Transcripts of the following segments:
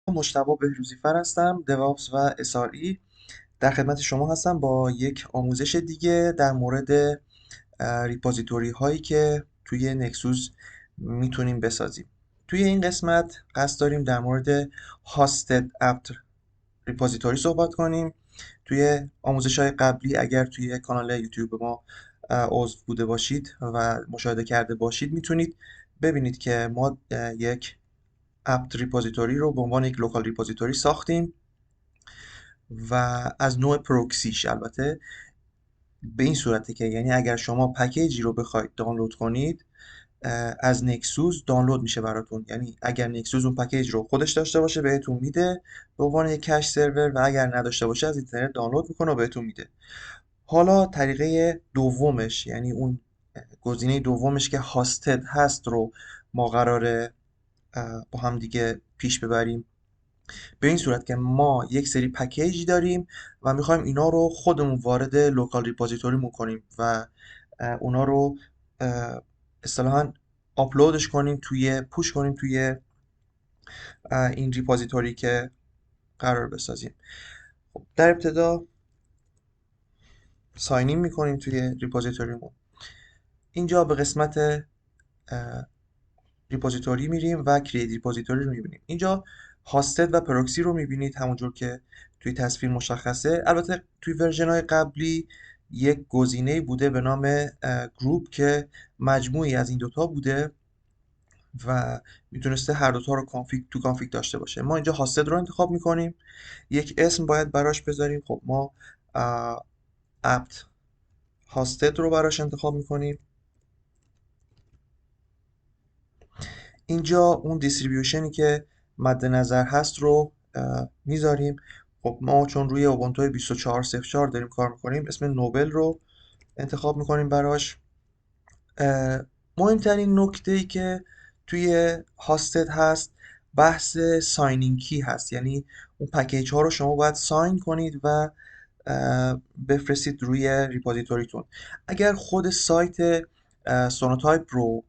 مجتبی بهروزیفر هستم، DevOps و SRE. در خدمت شما هستم با یک آموزش دیگه در مورد ریپوزیتوری هایی که توی نکسوس میتونیم بسازیم. توی این قسمت قصد داریم در مورد هاستد اپت ریپوزیتوری صحبت کنیم. توی آموزش های قبلی اگر توی کانال یوتیوب ما عضو بوده باشید و مشاهده کرده باشید میتونید ببینید که ما یک اپت ریپوزیتوری رو به عنوان یک لوکال ریپوزیتوری ساختیم و از نوع پروکسیش. البته به این صورته که یعنی اگر شما پکیجی رو بخواید دانلود کنید از نکسوس دانلود میشه براتون. یعنی اگر نکسوس اون پکیج رو خودش داشته باشه بهتون میده به عنوان یک کش سرور، و اگر نداشته باشه از اینترنت دانلود میکنه و بهتون میده. حالا طریقه دومش، یعنی اون گزینه دومش که هاستد هست رو ما قراره با هم دیگه پیش ببریم. به این صورت که ما یک سری پکیجی داریم و میخوایم اینا رو خودمون وارد لوکال ریپوزیتوریمون کنیم و اونا رو اصطلاحاً آپلودش کنیم پوش کنیم توی این ریپوزیتوری که قرار بسازیم. خب در ابتدا ساین این میکنیم توی ریپوزیتوریمون. اینجا به قسمت ریپوزیتوری میریم و کرییت ریپوزیتوری رو میبینیم. اینجا هاستد و پروکسی رو میبینید همونجور که توی تصویر مشخصه. البته توی ورژن های قبلی یک گزینه بوده به نام گروپ که مجموعی از این دوتا بوده و میتونسته هر دوتا رو کانفیگ داشته باشه. ما اینجا هاستد رو انتخاب میکنیم، یک اسم باید براش بذاریم. خب ما اپت هاستد رو براش انتخاب میکنیم. اینجا اون دیستریبیوشنی که مد نظر هست رو میذاریم. خب ما چون روی اوبونتو 24.04 داریم کار میکنیم اسم نوبل رو انتخاب میکنیم براش. مهمترین نکته ای که توی هاستد هست بحث ساینینگ کی هست، یعنی اون پکیج ها رو شما باید ساین کنید و بفرستید روی ریپوزیتوریتون. اگر خود سایت سونوتایپ رو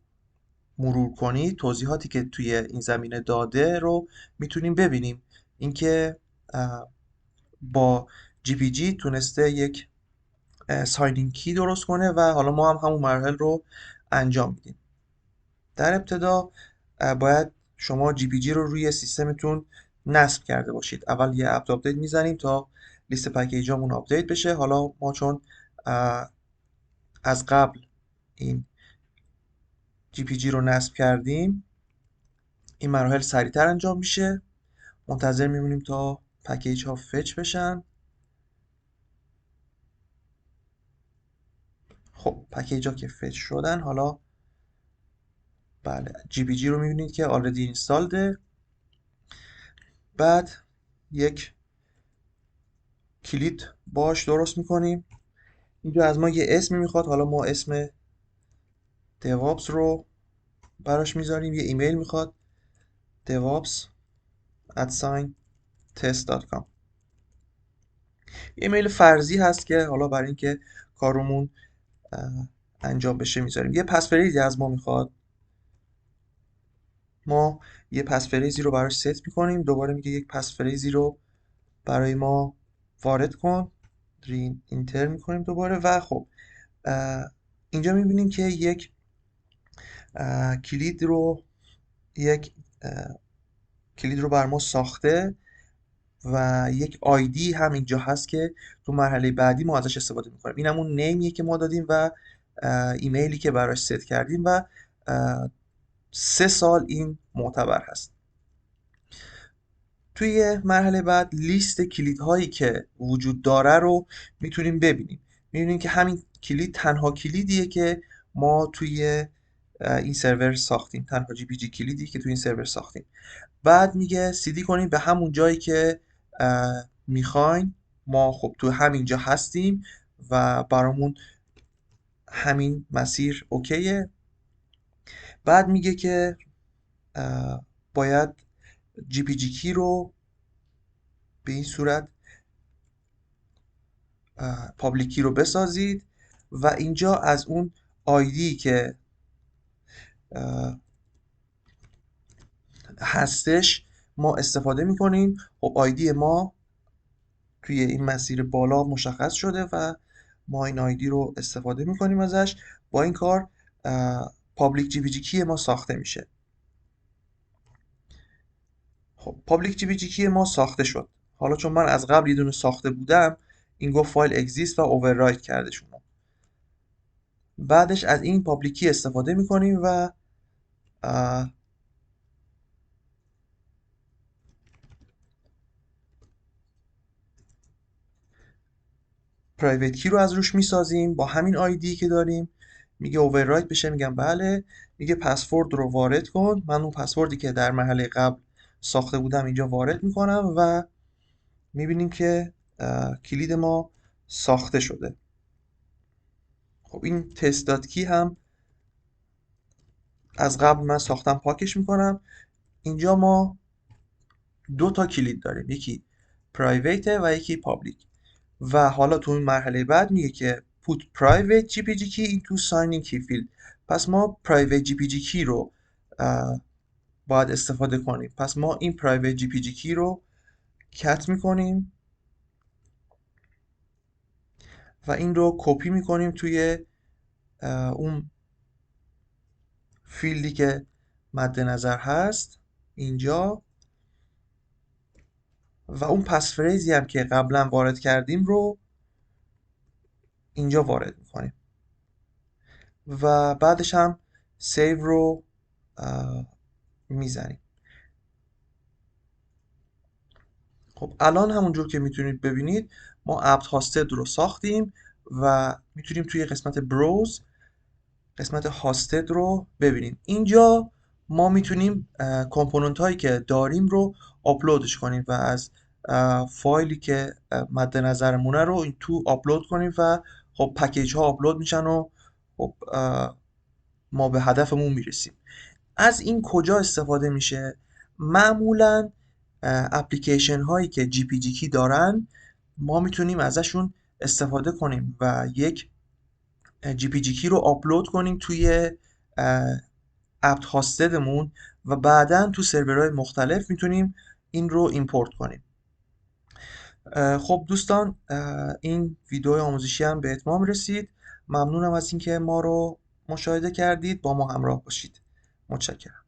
مرور کنید توضیحاتی که توی این زمینه داده رو میتونیم ببینیم. اینکه با جی پی جی تونسته یک ساینینگ کی درست کنه و حالا ما هم همون مراحل رو انجام میدیم. در ابتدا باید شما جی پی جی رو روی سیستمتون نصب کرده باشید. اول یه اپت آپدیت میزنیم تا لیست پکیجامون آپدیت بشه. حالا ما چون از قبل این جی پی جی رو نصب کردیم این مراحل سریعتر انجام میشه. منتظر میمونیم تا پکیج ها فچ بشن. خب پکیج ها که فچ شدن، حالا بله جی پی جی رو میبینید که آلردی اینستالده. بعد یک کلید باش درست میکنیم. اینجا از ما یه اسمی میخواد، حالا ما اسم DevOps رو براش میذاریم. یه ایمیل میخواد devops@test.com. ایمیل فرضی هست که حالا برای اینکه کارمون انجام بشه میذاریم. یه پسفریزی از ما میخواد، ما یه پسفریزی رو براش ست میکنیم. دوباره میگه یک پسفریزی رو برای ما وارد کن، اینتر میکنیم دوباره. و خب اینجا میبینیم که یک کلید رو بر ما ساخته و یک آیدی هم اینجا هست که تو مرحله بعدی ما ازش استفاده میکنیم. این همون نیمیه که ما دادیم و ایمیلی که براش ست کردیم و 3 سال این معتبر هست. توی مرحله بعد لیست کلیدهایی که وجود داره رو میتونیم ببینیم. میبینیم که همین کلید تنها کلیدیه که ما توی این سرور ساختیم، تنها جی پی جی کلیدی که توی این سرور ساختیم. بعد میگه CD کنیم به همون جایی که میخواین. ما خب تو همین جا هستیم و برامون همین مسیر اوکیه. بعد میگه که باید جی پی جی کی رو به این صورت پابلیکی رو بسازید و اینجا از اون آیدی که هستش ما استفاده میکنیم. خب آیدی ما توی این مسیر بالا مشخص شده و ما این آیدی رو استفاده میکنیم ازش. با این کار پابلیک جی پی جی کی ما ساخته میشه. خب پابلیک جی پی جی کی ما ساخته شد. حالا چون من از قبل یه دونه ساخته بودم، این گفت فایل اگزیست و اووررایت کرده شما. بعدش از این پابلیکی استفاده میکنیم و پرایوت کی رو از روش میسازیم با همین آیدی که داریم. میگه اووررایت بشه، میگم بله. میگه پسورد رو وارد کن. من اون پسوردی که در مرحله قبل ساخته بودم اینجا وارد میکنم و میبینیم که کلید ما ساخته شده. خب این تست دات کی هم از قبل من ساختم، پاکش میکنم. اینجا ما دو تا کلید داریم، یکی پرایوت و یکی پابلیک. و حالا تو این مرحله بعد میگه که put private GPG key into signing key field. پس ما private GPG key رو باید استفاده کنیم. پس ما این private GPG key رو کت میکنیم و این رو کپی میکنیم توی اون فیلدی که مد نظر هست اینجا، و اون پسفریزی هم که قبلا وارد کردیم رو اینجا وارد میکنیم و بعدش هم سیو رو میزنیم. خب الان همونجور که میتونید ببینید ما apt hosted رو ساختیم و میتونیم توی قسمت بروز قسمت هاستد رو ببینیم. اینجا ما میتونیم کامپوننت هایی که داریم رو آپلودش کنیم و از فایلی که مد نظرمونه رو این تو آپلود کنیم و خب پکیج ها آپلود میشن و خب ما به هدفمون میرسیم. از این کجا استفاده میشه؟ معمولا اپلیکیشن هایی که جی پی جی کی دارن ما میتونیم ازشون استفاده کنیم و یک جی پی جی کی رو آپلود کنیم توی اپت هاستدمون و بعدا تو سرورهای مختلف میتونیم این رو ایمپورت کنیم. خب دوستان، این ویدیو آموزشی هم به اتمام رسید. ممنونم از اینکه ما رو مشاهده کردید. با ما همراه باشید. متشکرم.